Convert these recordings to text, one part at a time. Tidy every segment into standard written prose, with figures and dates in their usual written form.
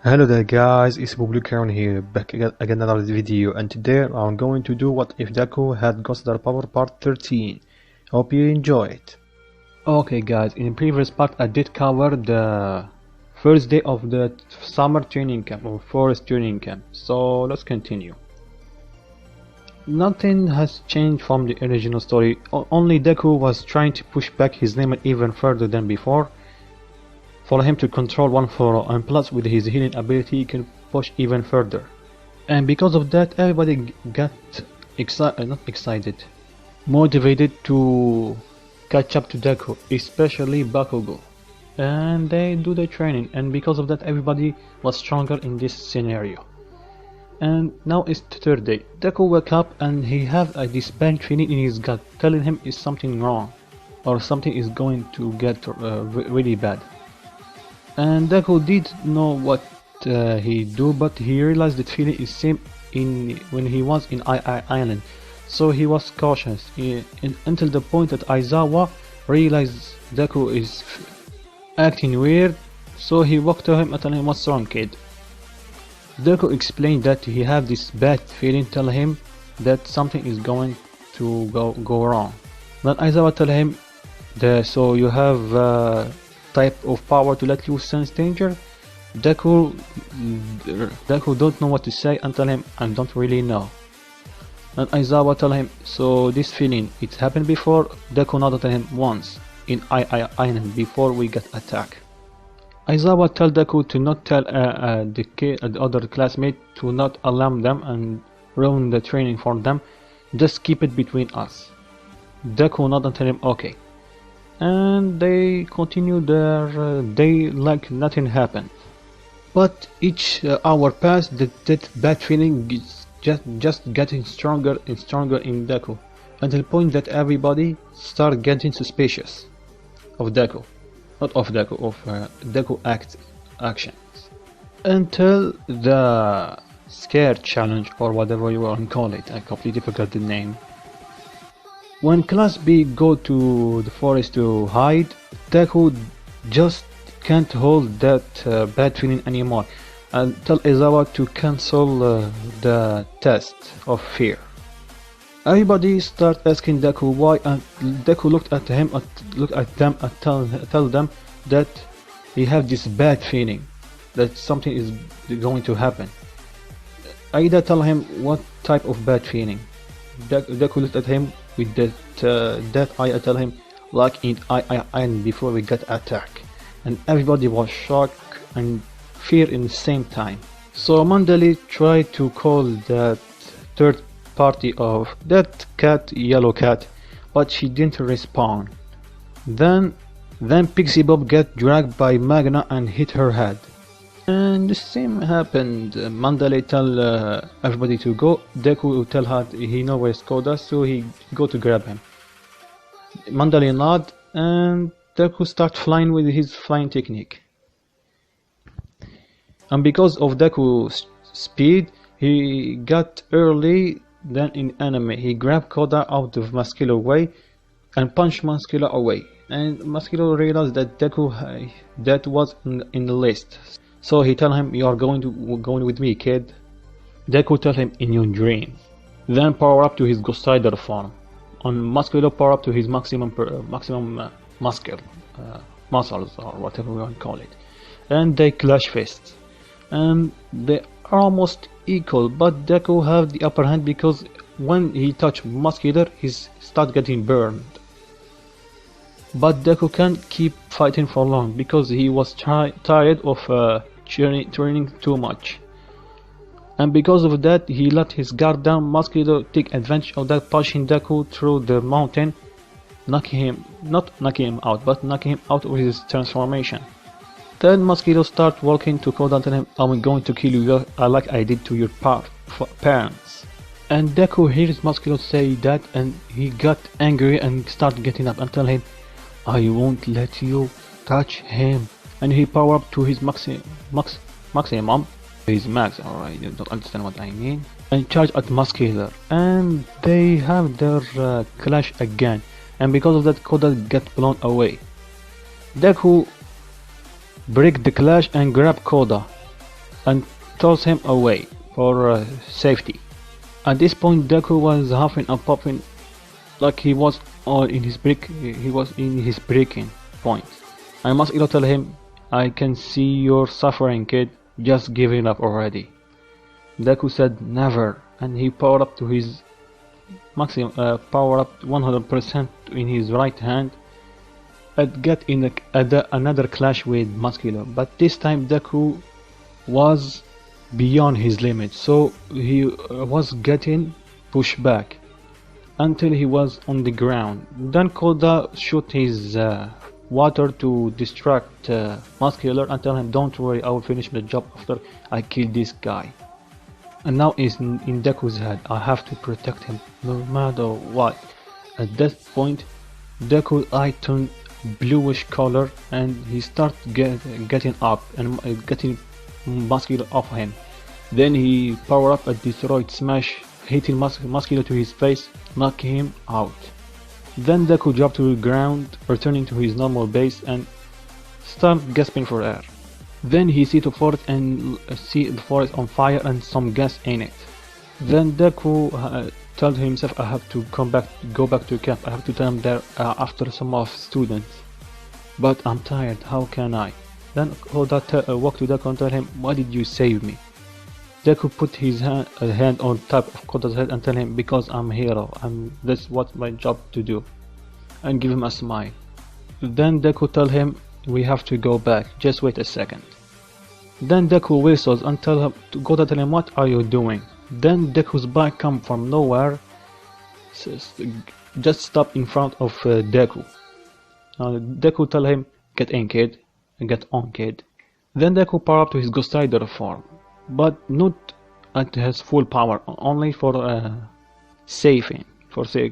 Hello there guys, it's Publicaron here, back again another video, and today I'm going to do what if Deku had Ghost Power part 13. Hope you enjoy it. Okay guys, in the previous part I did cover the first day of the summer training camp or forest training camp, so let's continue. Nothing has changed from the original story, only Deku was trying to push back his limit even further than before. For him to control 1-4, and plus with his healing ability he can push even further. And because of that everybody got motivated to catch up to Deku, especially Bakugo. And they do the training, and because of that everybody was stronger in this scenario. And now it's the third day. Deku woke up and he have this bad feeling in his gut telling him is something wrong, or something is going to get really bad. And Deku did know what he do, but he realized that feeling is same when he was in Island, so he was cautious until the point that Aizawa realized Deku is acting weird, so he walked to him and told him, "What's wrong, kid?" Deku explained that he had this bad feeling, tell him that something is going to go wrong. Then Aizawa tell him so you have type of power to let you sense danger. Deku don't know what to say and tell him, "I don't really know." And Aizawa tell him, so this feeling it happened before. Deku nodded to him once in Island before we get attacked. Aizawa tell Deku to not tell the other classmate, to not alarm them and ruin the training for them, just keep it between us. Deku nodded and tell him okay. And they continue their day like nothing happened. But each hour passed, that bad feeling is just getting stronger and stronger in Deku, until the point that everybody start getting suspicious of Deku, not of Deku, of Deku actions, until the scare challenge or whatever you want to call it. I completely forgot the name. When Class B go to the forest to hide, Deku just can't hold that bad feeling anymore and tell Aizawa to cancel the test of fear. Everybody start asking Deku why, and Deku looked at them and tell them that he have this bad feeling that something is going to happen. Aida tell him what type of bad feeling. Deku looked at him with that eye. I tell him like in Island before we got attacked, and everybody was shocked and fear in the same time. So Mandali tried to call that third party of that cat, yellow cat, but she didn't respond. Then Pixie Bob get dragged by Magna and hit her head. And the same happened. Mandalay tell everybody to go. Deku tell her he knows where's Koda, so he go to grab him. Mandalay nod, and Deku start flying with his flying technique. And because of Deku's speed, he got early than in anime. He grabbed Koda out of Muscular way and punched Muscular away. And Muscular realized that Deku that was in the list. So he tell him, "You are going with me, kid." Deku tell him, "In your dreams." Then power up to his Ghost Rider form. On Muscular power up to his maximum muscles or whatever we want to call it. And they clash fists. And they are almost equal, but Deku have the upper hand because when he touch Muscular, he start getting burned. But Deku can't keep fighting for long because he was tired of training too much, and because of that he let his guard down. Muscular take advantage of that, pushing Deku through the mountain, knocking him out of his transformation. Then Muscular start walking to Koda and tell him, "I'm going to kill you like I did to your parents." And Deku hears Muscular say that, and he got angry and start getting up and tell him, "I won't let you touch him." And he power up to his maximum, his max, alright, you don't understand what I mean, and charge at Muscular, and they have their clash again, and because of that Koda get blown away. Deku break the clash and grab Koda, and toss him away for safety. At this point, Deku was huffing and puffing like he was in his breaking point. And Masahiro tell him, "I can see you're suffering, kid. Just give it up already." Deku said, "Never," and he powered up to his maximum, power up 100% in his right hand, and get in another clash with Masahiro. But this time Deku was beyond his limit, so he was getting pushed back until he was on the ground. Then Koda shoot his water to distract Muscular and tell him, "Don't worry, I will finish the job after I kill this guy." And now it's in Deku's head, "I have to protect him no matter what." At that point, Deku's eye turned bluish color and he started getting up and getting Muscular off him. Then he power up a Detroit Smash, hitting Muscular to his face, knocking him out. Then Deku dropped to the ground, returning to his normal base and started gasping for air. Then he see the forest on fire and some gas in it. Then Deku told himself, "I have to go back to camp. I have to tell him there after some of students. But I'm tired. How can I?" Then Oda walked to Deku and told him, "Why did you save me?" Deku put his hand on top of Koda's head and tell him, "Because I'm a hero. That's what's my job to do," and give him a smile. Then Deku tell him, "We have to go back. Just wait a second." Then Deku whistles and Koda tell him, "What are you doing?" Then Deku's bike come from nowhere, just stop in front of Deku. Deku tell him, "Get in, kid. Get on, kid." Then Deku power up to his Ghost Rider form, but not at his full power, only for saving,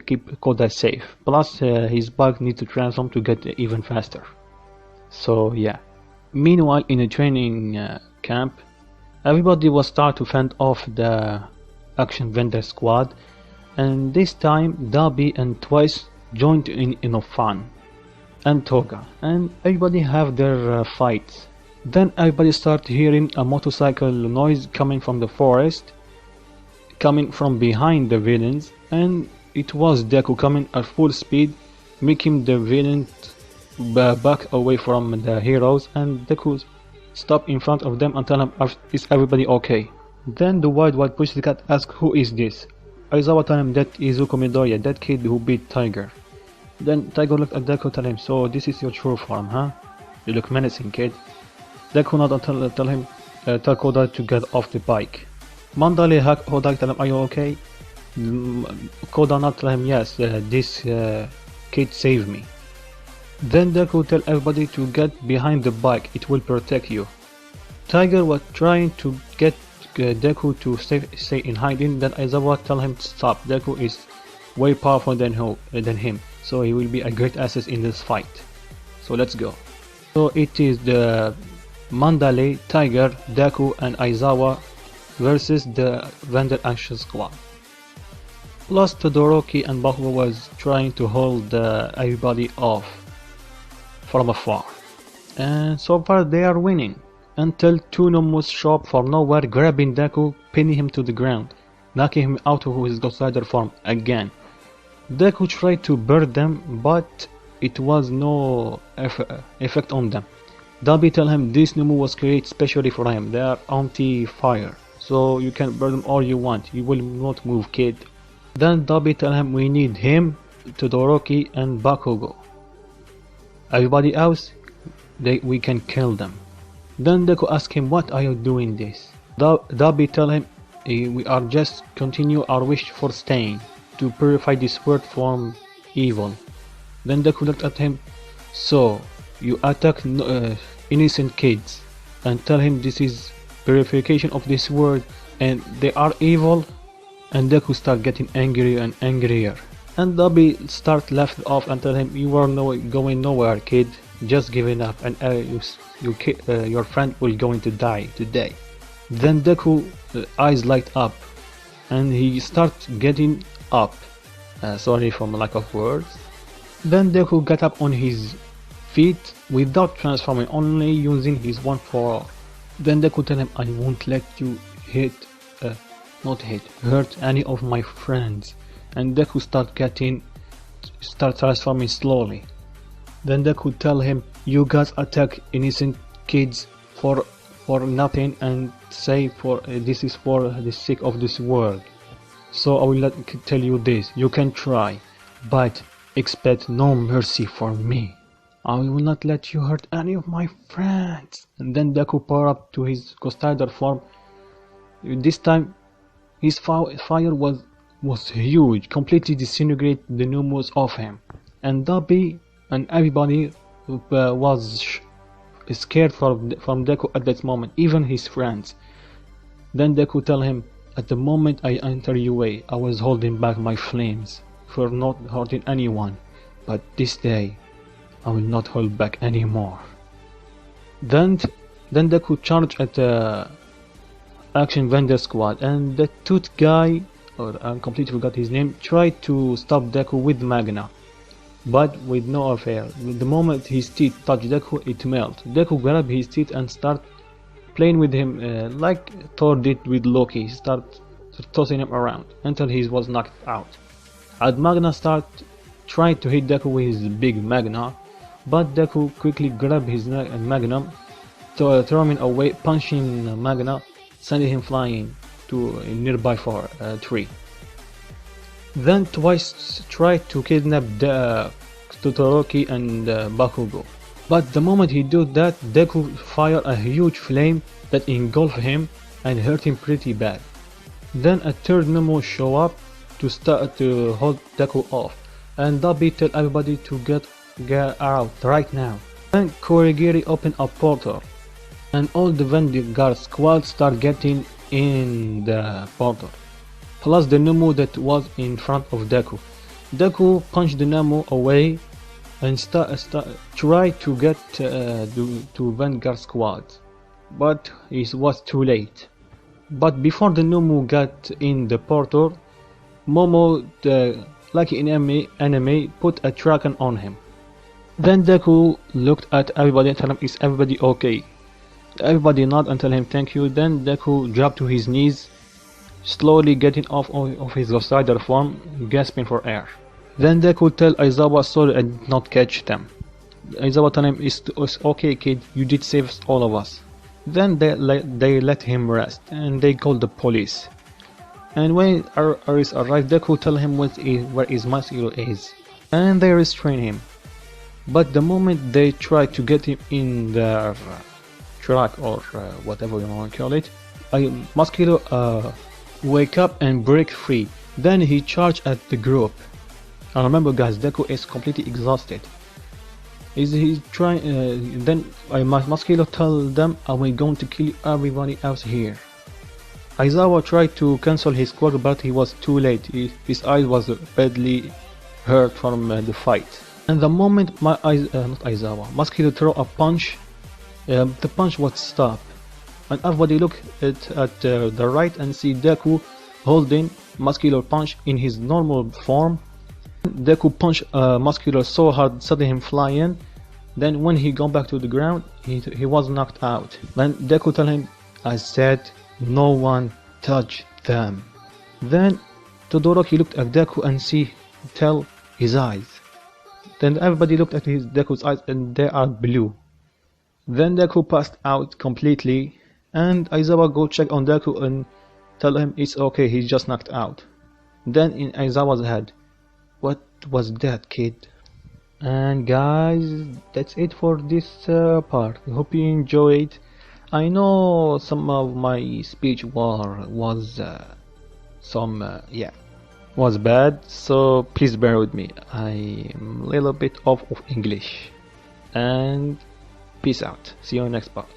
keep Koda safe. Plus his bug needs to transform to get even faster. So yeah. Meanwhile, in a training camp, everybody was starting to fend off the action vendor squad, and this time Dabi and Twice joined in a fun, and Toga, and everybody have their fights. Then everybody start hearing a motorcycle noise coming from the forest, coming from behind the villains, and it was Deku coming at full speed, making the villains back away from the heroes, and Deku stop in front of them and tell them, "Is everybody okay?" Then the white push the cat ask, "Who is this?" Aizawa tell him, "That is Izuku Midoriya, that kid who beat Tiger." Then Tiger looked at Deku, tell him, "So this is your true form, huh? You look menacing, kid." Deku nod and tell Koda to get off the bike. Mandale hack Koda, tell him, "Are you okay?" Koda nod, tell him, "Yes, this kid saved me." Then Deku tell everybody to get behind the bike, it will protect you. Tiger was trying to get Deku to stay in hiding, then Aizawa tell him to stop. Deku is way powerful than him, so he will be a great asset in this fight. So let's go. So it is the Mandalay, Tiger, Deku and Aizawa versus the Vendor Action Squad. Plus Todoroki and Bakugo was trying to hold everybody off from afar. And so far they are winning, until two Nomus show up from nowhere, grabbing Deku, pinning him to the ground, knocking him out of his Ghost Rider form again. Deku tried to burn them, but it was no effect on them. Dabi tell him this Nomu was created specially for him, they are anti-fire, so you can burn them all you want, you will not move, kid. Then Dabi tell him we need him, Todoroki and Bakugo. Everybody else, we can kill them. Then Deku ask him, "What are you doing this?" Dabi tell him, "We are just continue our wish for staying, to purify this world from evil." Then Deku looked at him, "So, you attack innocent kids and tell him this is purification of this world and they are evil?" And Deku start getting angrier and angrier. And Dabi start laughing off and tell him, "You are going nowhere, kid. Just giving up, and your friend will going to die today." Then Deku eyes light up, and he starts getting up. Sorry for my lack of words. Then Deku got up on his feet without transforming, only using his one Then Deku tell him, I won't let you uh, hurt any of my friends. And Deku start transforming slowly. Then Deku tell him, you guys attack innocent kids for nothing and say this is for the sake of this world. So I will tell you this, you can try, but expect no mercy from me. I will not let you hurt any of my friends. And then Deku power up to his Ghost Rider form. This time his fire was huge, completely disintegrate the Numus off him. And Dabi and everybody was scared from Deku at that moment, even his friends. Then Deku tell him, at the moment I enter your way, I was holding back my flames for not hurting anyone, but this day I will not hold back anymore. Then Deku charged at the Action Vendor Squad, and the tooth guy, or I completely forgot his name, tried to stop Deku with Magna, but with no avail. The moment his teeth touched Deku, it melted. Deku grabbed his teeth and started playing with him like Thor did with Loki. He started tossing him around until he was knocked out. And Magna started trying to hit Deku with his big Magna, but Deku quickly grabbed his Magnum, throw him away, punching Magna, sending him flying to a nearby tree. Then twice tried to kidnap Todoroki and Bakugo. But the moment he did that, Deku fired a huge flame that engulfed him and hurt him pretty bad. Then a third Nemo show up to hold Deku off, and Dabi tell everybody to get out right now. Then Kurogiri opened a portal, and all the Vanguard squad start getting in the portal, plus the Nemo that was in front of Deku. Deku punched the Nemo away and try to get to Vanguard squad, but it was too late. But before the Numu got in the portal, Momo, like in anime, put a Dragon on him. Then Deku looked at everybody and told him, is everybody okay? Everybody nod and tell him thank you. Then Deku dropped to his knees, slowly getting off of his Ghost Rider form, gasping for air. Then Deku tell Aizawa sorry I did not catch them. Aizawa tell him, it's okay kid, you did save all of us. Then they let him rest and they called the police. And when Aris arrived, Deku tell him where his Masilo is, and they restrain him. But the moment they try to get him in their track or whatever you want to call it, Masilo wake up and break free. Then he charged at the group. And remember guys, Deku is completely exhausted. He's trying. Then Masilo tell them, "Are we going to kill everybody else here?" Aizawa tried to cancel his quirk, but he was too late. His eyes was badly hurt from the fight. And the moment Masilo throw a punch, the punch was stopped. And everybody look at the right and see Deku holding Masilo punch in his normal form. Deku punched Muscular so hard, sending him flying. Then when he got back to the ground, he was knocked out. Then Deku tell him, I said no one touch them. Then Todoroki looked at Deku and tell his eyes. Then everybody looked at Deku's eyes and they are blue. Then Deku passed out completely, and Aizawa go check on Deku and tell him it's okay, he's just knocked out. Then in Aizawa's head, what was that, kid? And guys, that's it for this part. I hope you enjoyed. I know some of my speech was bad, so please bear with me. I'm a little bit off of English. And peace out. See you in the next part.